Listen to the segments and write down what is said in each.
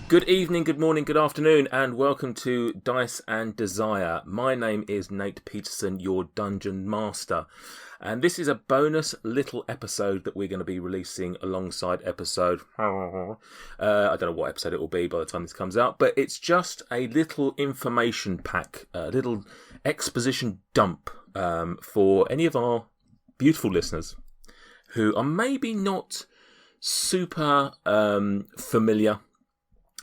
Good evening, good morning, good afternoon, and welcome to Dice and Desire. My name is Nate Peterson, your Dungeon Master, and this is a bonus little episode that we're going to be releasing alongside episode... I don't know what episode it will be by the time this comes out, but it's just a little information pack, a little exposition dump for any of our beautiful listeners who are maybe not super familiar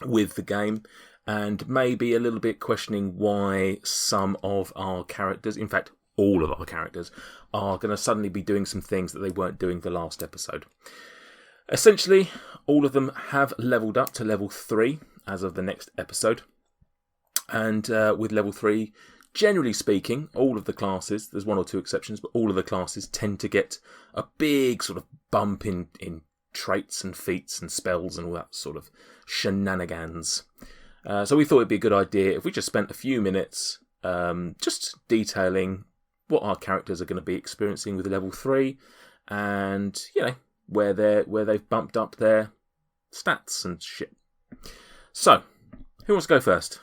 with the game and maybe a little bit questioning why some of our characters, in fact all of our characters, are going to suddenly be doing some things that they weren't doing the last episode. Essentially, all of them have leveled up to level 3 as of the next episode. And with level 3, generally speaking, all of the classes, there's one or two exceptions, but all of the classes tend to get a big sort of bump in traits and feats and spells and all that sort of shenanigans. So we thought it'd be a good idea if we just spent a few minutes just detailing what our characters are going to be experiencing with level 3 and, you know, where they've bumped up their stats and shit. So, who wants to go first?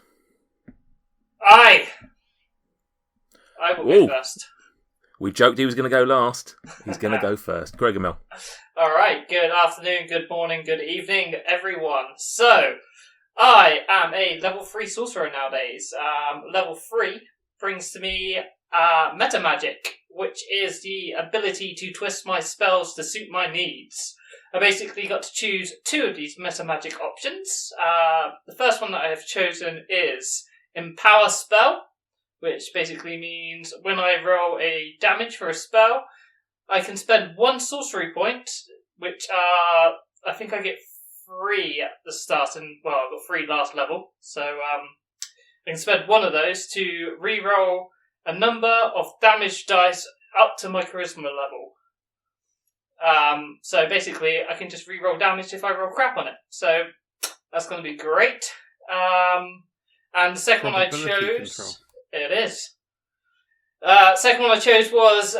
I will go first. We joked he was going to go last. He's going to go first. Gregamel. Alright, good afternoon, good morning, good evening, everyone. So, I am a level 3 sorcerer nowadays. Level 3 brings to me meta magic, which is the ability to twist my spells to suit my needs. I basically got to choose 2 of these meta magic options. The first one that I have chosen is Empower Spell, which basically means when I roll a damage for a spell, I can spend 1 sorcery point, which I think I get 3 at the start, and well, I've got 3 last level, so I can spend 1 of those to re-roll a number of damage dice up to my charisma level. So basically, I can just re-roll damage if I roll crap on it. So that's going to be great. And the second one I chose... Control. It is. Second one I chose was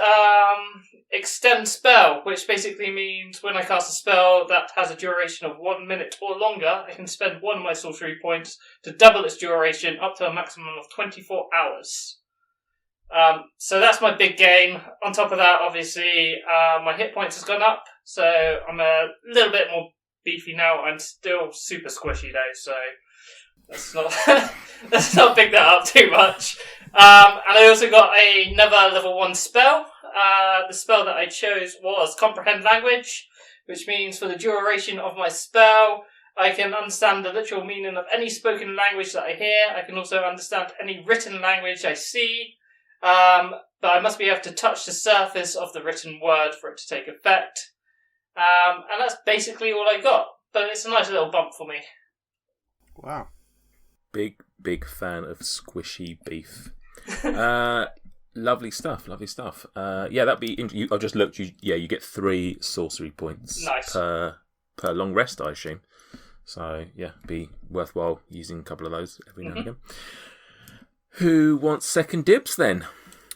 Extend Spell, which basically means when I cast a spell that has a duration of 1 minute or longer, I can spend 1 of my sorcery points to double its duration up to a maximum of 24 hours. So that's my big gain. On top of that, obviously, my hit points has gone up, so I'm a little bit more beefy now. I'm still super squishy though, so let's not pick that up too much. And I also got another level 1 spell. The spell that I chose was Comprehend Language, which means for the duration of my spell, I can understand the literal meaning of any spoken language that I hear. I can also understand any written language I see. But I must be able to touch the surface of the written word for it to take effect. And that's basically all I got. But it's a nice little bump for me. Wow. Big fan of squishy beef. Lovely stuff. Yeah, that'd be... I've just looked. You get 3 sorcery points per long rest, I assume. So, yeah, be worthwhile using a couple of those every now and again. Who wants second dibs, then?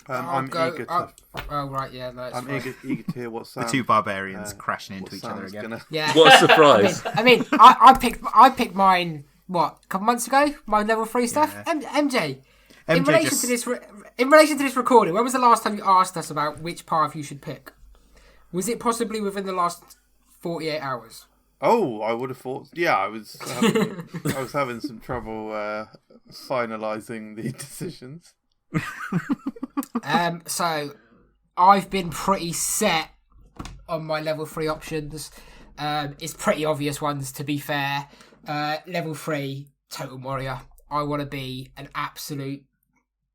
I'm eager to... Oh, right, yeah. I'm eager to hear what the 2 barbarians crashing into each other again. Yeah. What a surprise. I picked mine... What, a couple months ago? My level 3 stuff? Yeah. MJ, in relation to this recording, when was the last time you asked us about which path you should pick? Was it possibly within the last 48 hours? Oh, I would have thought... Yeah, I was having some trouble finalising the decisions. So, I've been pretty set on my level 3 options. It's pretty obvious ones, to be fair. Level 3, Totem Warrior. I want to be an absolute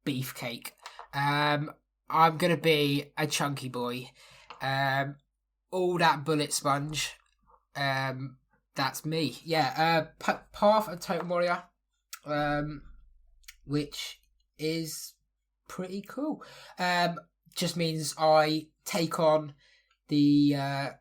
beefcake. I'm going to be a chunky boy. All that bullet sponge. That's me. Yeah, Path of Totem Warrior. Which is pretty cool. Just means I take on the...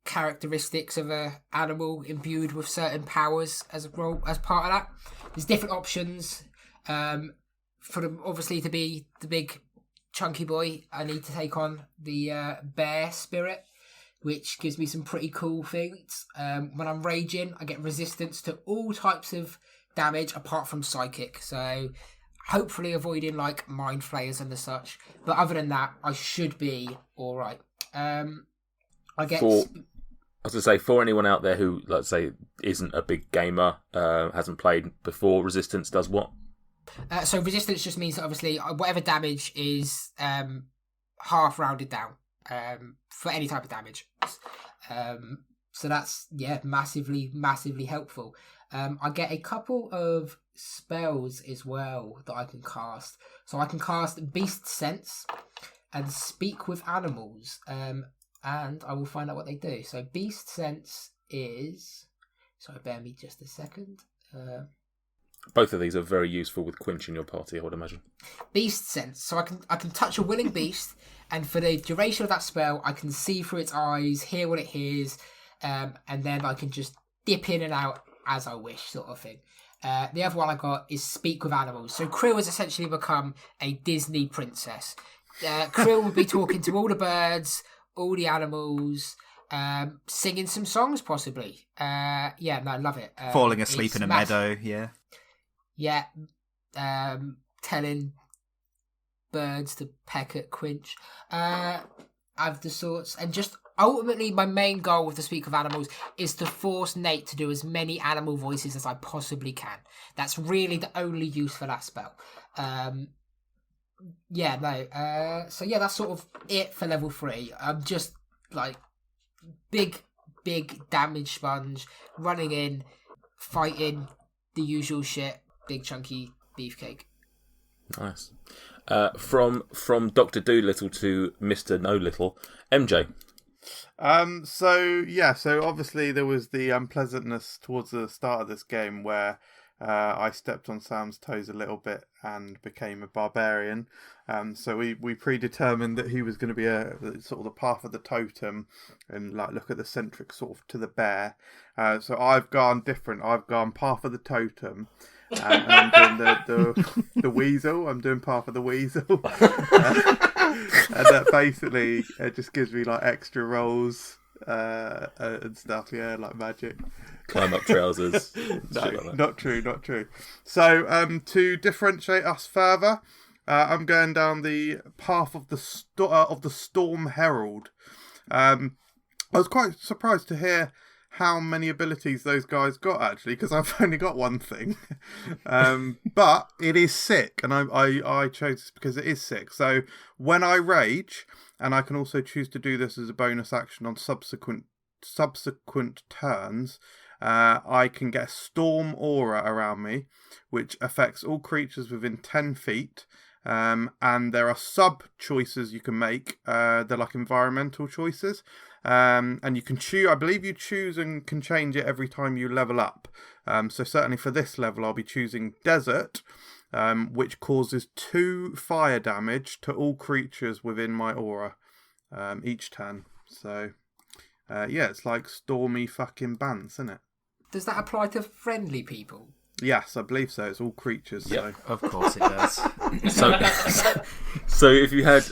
characteristics of a animal imbued with certain powers as part of that. There's different options. For them, obviously, to be the big chunky boy, I need to take on the bear spirit, which gives me some pretty cool things. When I'm raging, I get resistance to all types of damage apart from psychic. So hopefully avoiding like mind flayers and the such. But other than that, I should be all right. I get. I was going to say, for anyone out there who, let's say, isn't a big gamer, hasn't played before, resistance does what? So resistance just means that obviously whatever damage is half rounded down for any type of damage. So that's, massively, massively helpful. I get a couple of spells as well that I can cast. So I can cast Beast Sense and Speak with Animals. And I will find out what they do. So Beast Sense is... Sorry, bear me just a second. Both of these are very useful with Quinch in your party, I would imagine. Beast Sense. So I can touch a willing beast, and for the duration of that spell, I can see through its eyes, hear what it hears, and then I can just dip in and out as I wish, sort of thing. The other one I got is Speak with Animals. So Krill has essentially become a Disney princess. Krill will be talking to all the birds, all the animals, singing some songs possibly. I love it. Falling asleep in a meadow, Yeah, telling birds to peck at Quinch. Of the sorts. And just ultimately my main goal with the Speak of Animals is to force Nate to do as many animal voices as I possibly can. That's really the only use for that spell. So that's sort of it for level 3. I'm just like big damage sponge, running in, fighting the usual shit, big chunky beefcake. Nice. From Dr. Doolittle to Mr. No Little, MJ. So obviously there was the unpleasantness towards the start of this game where I stepped on Sam's toes a little bit and became a barbarian. So we predetermined that he was going to be a sort of the path of the totem and like look at the centric sort of to the bear. So I've gone different. I've gone path of the totem. And I'm doing the weasel. I'm doing path of the weasel. And that basically just gives me like extra rolls and stuff, like magic. Climb up trousers. Not true. So to differentiate us further, I'm going down the path of the Storm Herald. I was quite surprised to hear how many abilities those guys got, actually, because I've only got one thing. But it is sick, and I chose this because it is sick. So when I rage, and I can also choose to do this as a bonus action on subsequent turns, I can get a storm aura around me, which affects all creatures within 10 feet. And there are sub-choices you can make. They're like environmental choices. And you can choose, I believe you choose and can change it every time you level up. So certainly for this level, I'll be choosing Desert, which causes 2 fire damage to all creatures within my aura each turn. So, it's like stormy fucking bants, isn't it? Does that apply to friendly people? Yes, I believe so. It's all creatures. Yep, so. of course it does. So if you had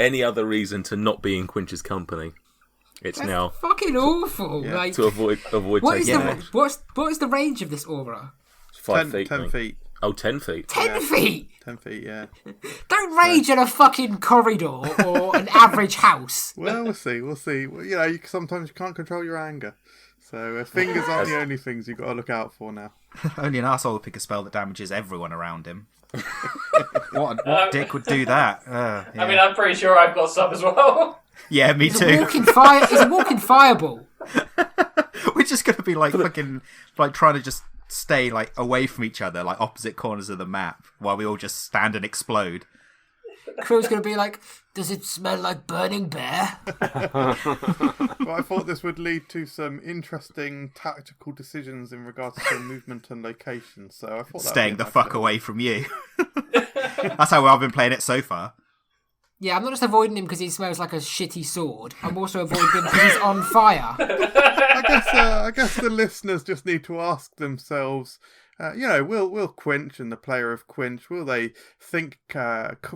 any other reason to not be in Quinch's company, it's That's now fucking awful. Yeah. Like, to avoid what is taking the damage. what is the range of this aura? 5 feet. 10 mate. feet. Oh, 10 feet. 10 feet. 10 feet, yeah. Don't rage in a fucking corridor or an average house. Well, we'll see. Well, sometimes you can't control your anger. So fingers aren't the only things you've got to look out for now. Only an arsehole will pick a spell that damages everyone around him. What dick would do that? Yeah. I mean, I'm pretty sure I've got some as well. Yeah, me It's too. a walking fireball. We're just going to be like fucking like trying to just stay like away from each other, like opposite corners of the map, while we all just stand and explode. Crow's going to be like, does it smell like burning bear? But I thought this would lead to some interesting tactical decisions in regards to movement and location. So I thought Staying the fuck away from you. That's how I've been playing it so far. Yeah, I'm not just avoiding him because he smells like a shitty sword. I'm also avoiding him because he's on fire. I guess the listeners just need to ask themselves, will Quinch and the player of Quinch, will they think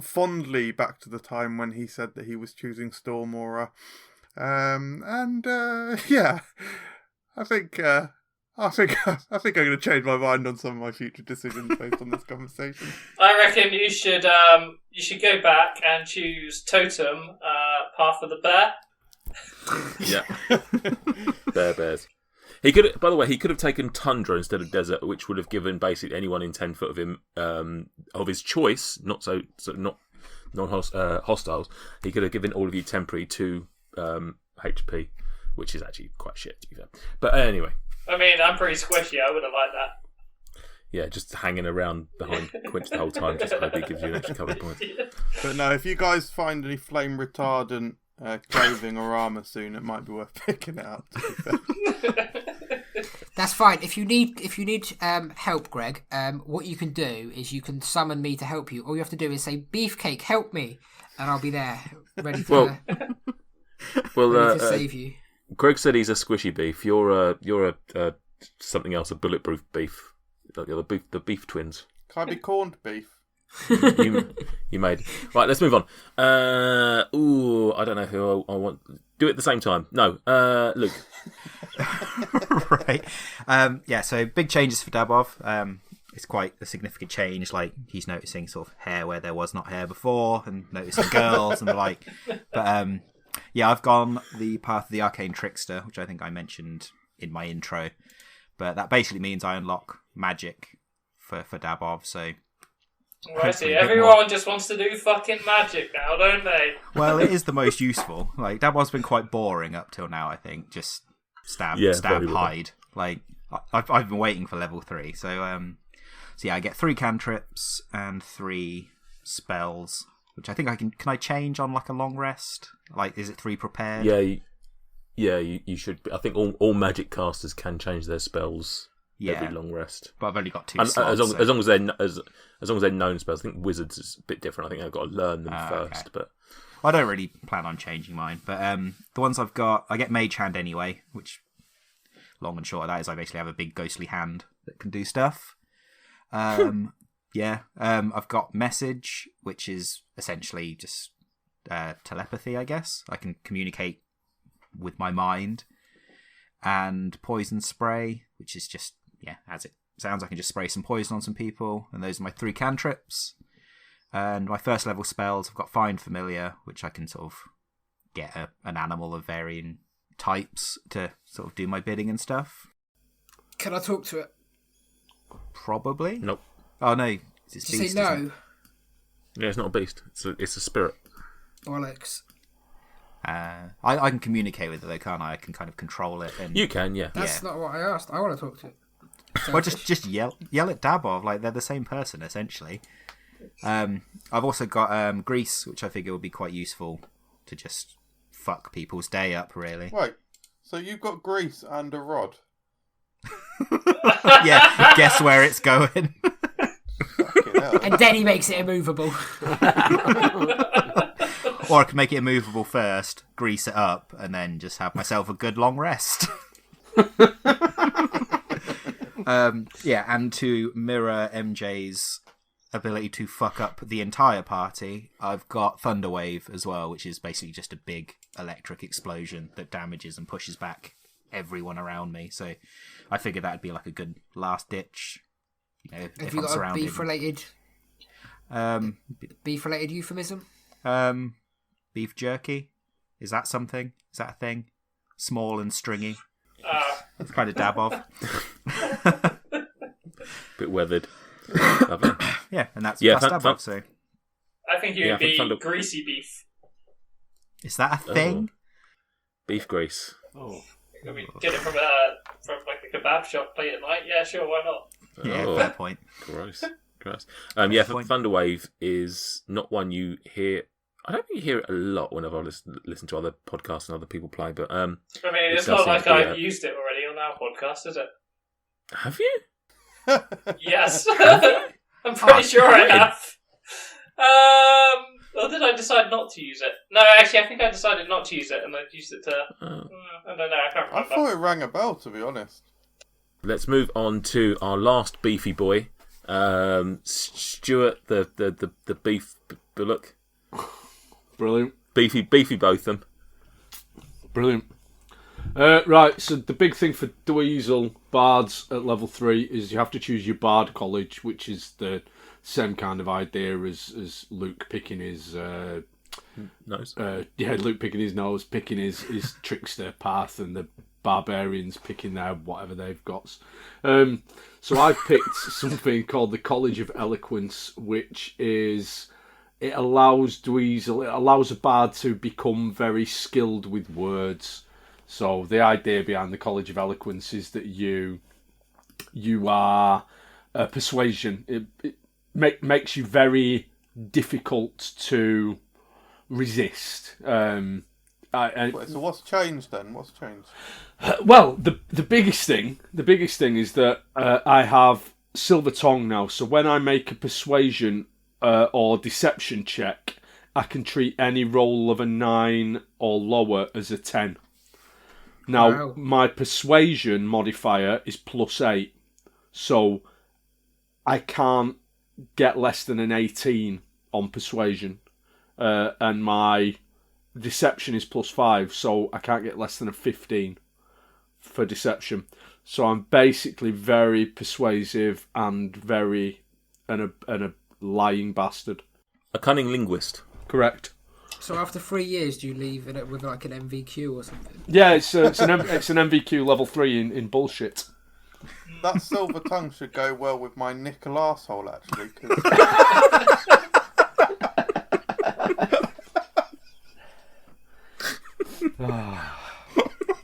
fondly back to the time when he said that he was choosing Storm Aura? Yeah, I think I'm going to change my mind on some of my future decisions based on this conversation. I reckon you should go back and choose Totem, Path of the Bear. Yeah, bears. He could, by the way, have taken Tundra instead of Desert, which would have given basically anyone in 10 foot of him of his choice, not hostiles. He could have given all of you temporary 2 HP, which is actually quite shit to be fair. But anyway. I mean, I'm pretty squishy. I would have liked that. Yeah, just hanging around behind Quinch the whole time, just hope he gives you an extra couple of points. But no, if you guys find any flame retardant clothing or armour soon, it might be worth picking it up. That's fine. If you need help, Greg, what you can do is you can summon me to help you. All you have to do is say, "Beefcake, help me," and I'll be there, ready to save you. Greg said he's a squishy beef. You're a something else, a bulletproof beef. Like the beef twins. Can I be corned beef? you made. Right, let's move on. I don't know who I want. Do it at the same time. No, Luke. Right. So big changes for Dabov. It's quite a significant change. Like, he's noticing sort of hair where there was not hair before, and noticing girls and the like. But I've gone the path of the Arcane Trickster, which I think I mentioned in my intro. But that basically means I unlock magic for Dabov. So I see. Everyone just wants to do fucking magic now, don't they? Well, it is the most useful. Like, Dabov's been quite boring up till now, I think. Just stab, hide. Like, I've been waiting for level 3. So I get 3 cantrips and 3 spells, which I think I can I change on like a long rest? Like, is it 3 prepared? Yeah, you should. I think all magic casters can change their spells every long rest. But I've only got 2 slots. As long as they're known spells. I think wizards is a bit different. I think I've got to learn them first. Okay. But I don't really plan on changing mine. But the ones I've got, I get Mage Hand anyway, which, long and short of that, is I basically have a big ghostly hand that can do stuff. I've got Message, which is essentially just telepathy, I guess. I can communicate with my mind. And Poison Spray, which is just, as it sounds, I can just spray some poison on some people. And those are my 3 cantrips. And my first level spells, I've got Find Familiar, which I can sort of get an animal of varying types to sort of do my bidding and stuff. Can I talk to it? Probably. Nope. Oh, no. It's Did you say no? Yeah, it's not a beast. It's a spirit. Bollocks. I can communicate with it though, can't I? I can kind of control it. And you can, yeah. That's not what I asked. I want to talk to it. Well, just yell at Dabov, like they're the same person essentially. I've also got Grease, which I figure would be quite useful to just fuck people's day up, really. Wait, so you've got Grease and a rod? Yeah, guess where it's going. And then he makes it immovable. Or I can make it immovable first, grease it up, and then just have myself a good long rest. And to mirror MJ's ability to fuck up the entire party, I've got Thunderwave as well, which is basically just a big electric explosion that damages and pushes back everyone around me. So I figured that'd be like a good last ditch. Have you got a beef-related euphemism? Beef jerky? Is that something? Is that a thing? Small and stringy. That's kind of Dabov. Bit weathered. Yeah, and that's Dabov. So I think you would be greasy beef. Is that a thing? Beef grease. Oh, I mean, get it from like a kebab shop late at night. Yeah, sure, why not? Yeah, fair point. Gross. Thunderwave is not one you hear. I don't think you hear it a lot whenever I listen to other podcasts and other people play, but I mean, it's not like I've used it already on our podcast, is it? Have you? Yes. I'm pretty sure I have. Or did I decide not to use it? No, actually, I think I decided not to use it, and I used it to... I don't know, I can't remember. I thought it rang a bell, to be honest. Let's move on to our last beefy boy, Stuart, the beef bullock. Brilliant. Beefy both them. Brilliant. Right, so the big thing for Dweezil Bards at level 3 is you have to choose your Bard College, which is the same kind of idea as Luke picking his nose. Luke picking his nose, picking his trickster path, and the barbarians picking their whatever they've got. So I've picked something called the College of Eloquence, which is it allows a bard to become very skilled with words. So the idea behind the College of Eloquence is that you are persuasion. It makes you very difficult to resist. So what's changed then? What's changed? Well, the biggest thing is that I have Silver Tongue now. So when I make a persuasion or deception check, I can treat any roll of a 9 or lower as a 10. Now, Wow. My persuasion modifier is +8, so I can't get less than an 18 on persuasion, and my deception is +5, so I can't get less than a 15 for deception. So I'm basically very persuasive and a lying bastard. A cunning linguist. Correct. So after 3 years, do you leave it with like an MVQ or something? Yeah, it's an MVQ level 3 in bullshit. That silver tongue should go well with my nickel arsehole, actually. 'Cause,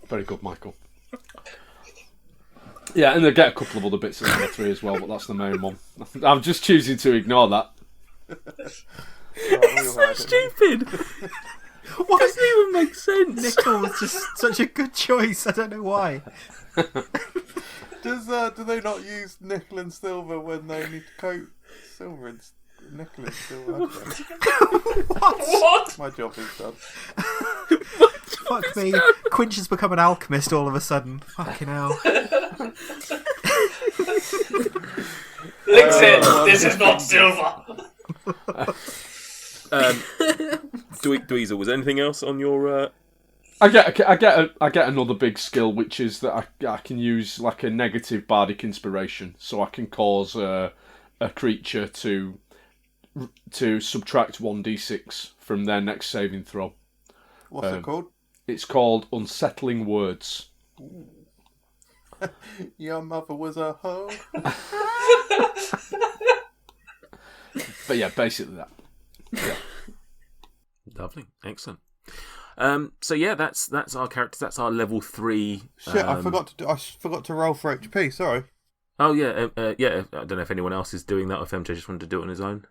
Very good, Michael. Yeah, and they get a couple of other bits at level 3 as well, but that's the main one. I'm just choosing to ignore that. It's so stupid. Why doesn't even make sense? Nickel was just such a good choice. I don't know why. Do they not use nickel and silver when they need to coat silver and nickel and silver? What? My job is done. Fuck me. Quinch has become an alchemist all of a sudden. Fucking hell. Lixin, this is not silver. Dweezil, was there anything else on your? I get another big skill, which is that I can use like a negative bardic inspiration, so I can cause a creature to subtract 1d6 from their next saving throw. What's it called? It's called Unsettling Words. Your mother was a hoe. But yeah, basically that. Yeah. Lovely, excellent. So yeah, that's our characters. That's our level 3. Shit, I forgot to roll for HP. Sorry. Oh yeah, yeah. I don't know if anyone else is doing that, or if MJ just wanted to do it on his own.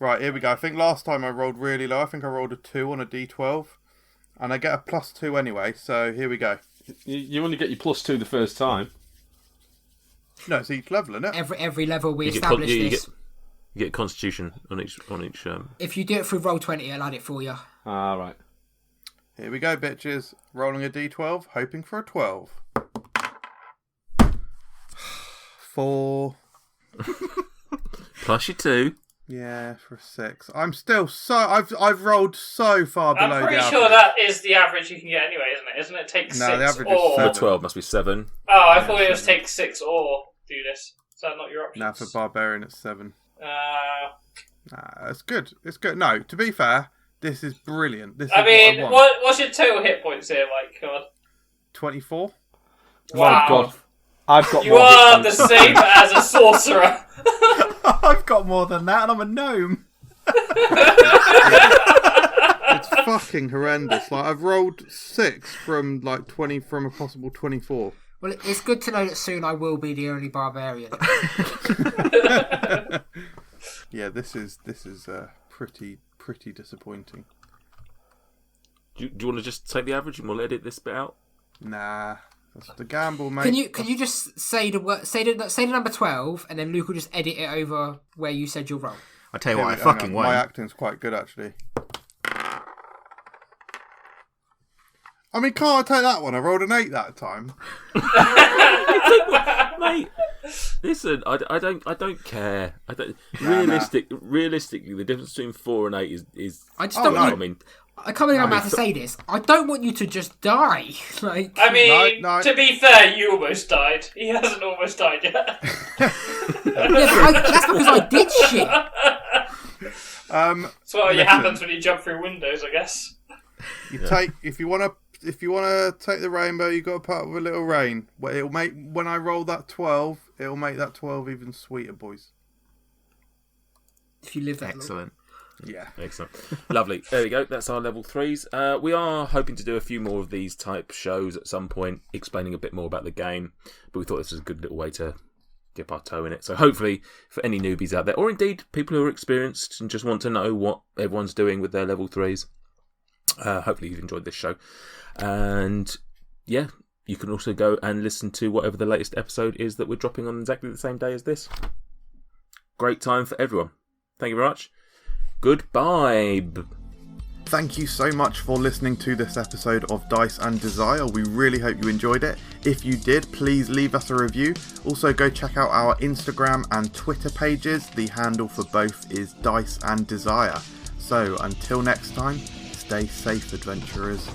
Right, here we go. I think last time I rolled really low. I think I rolled a 2 on a D12, and I get a +2 anyway. So here we go. You only get your +2 the first time. No, it's each level, isn't it? Every level we You get establish you this. get Constitution on each. If you do it through Roll20, it'll add it for you. Ah, right. Here we go, bitches. Rolling a D12, hoping for a 12. 4. Plus your 2. Yeah, for a 6. I'm still so... I've rolled so far below the I'm pretty average. sure that is the average you can get anyway, isn't it? Isn't it take 6 No, the average is or... The 7. 12 must be 7. Oh, I thought it was take 6 or do this. Is that not your options? Now for Barbarian it's 7. Uh, It's good. It's good. No, to be fair, this is brilliant. This is I mean, what I want. what's your total hit points here, Mike? Come on. 24? My Wow. God. I've got You more hit are the points. same as a sorcerer. I've got more than that, and I'm a gnome. It's fucking horrendous. Like I've rolled 6 from like 20 from a possible 24. Well, it's good to know that soon I will be the only barbarian. Yeah, this is pretty disappointing. Do you want to just take the average and we'll edit this bit out? Nah, that's the gamble, mate. Can you just say the number 12, and then Luke will just edit it over where you said your roll. I tell you what, I Hang fucking on, won't. my acting's quite good, actually. I mean, can't I take that one? I rolled an 8 that time. Mate, listen, I don't care. I don't. Nah. Realistically, the difference between 4 and 8 is. I just Oh, don't. no. I mean, I can't believe I'm about to say this. I don't want you to just die. Like, I mean, No. to be fair, you almost died. He hasn't almost died yet. yeah, but that's because I did shit. That's what happens when you jump through windows, I guess. You take if you want to take the rainbow, you got to part with a little rain. Well, it'll make when I roll that 12, it'll make that 12 even sweeter, boys. If you live that Excellent. Yeah, Excellent. Lovely. There we go. That's our level 3s. We are hoping to do a few more of these type shows at some point, explaining a bit more about the game. But we thought this was a good little way to dip our toe in it. So hopefully, for any newbies out there, or indeed people who are experienced and just want to know what everyone's doing with their level 3s, hopefully you've enjoyed this show. And yeah, you can also go and listen to whatever the latest episode is that we're dropping on exactly the same day as this. Great time for everyone. Thank you very much. Goodbye. Thank you so much for listening to this episode of Dice and Desire. We really hope you enjoyed it. If you did, please leave us a review. Also, go check out our Instagram and Twitter pages. The handle for both is Dice and Desire. So, until next time, stay safe, adventurers.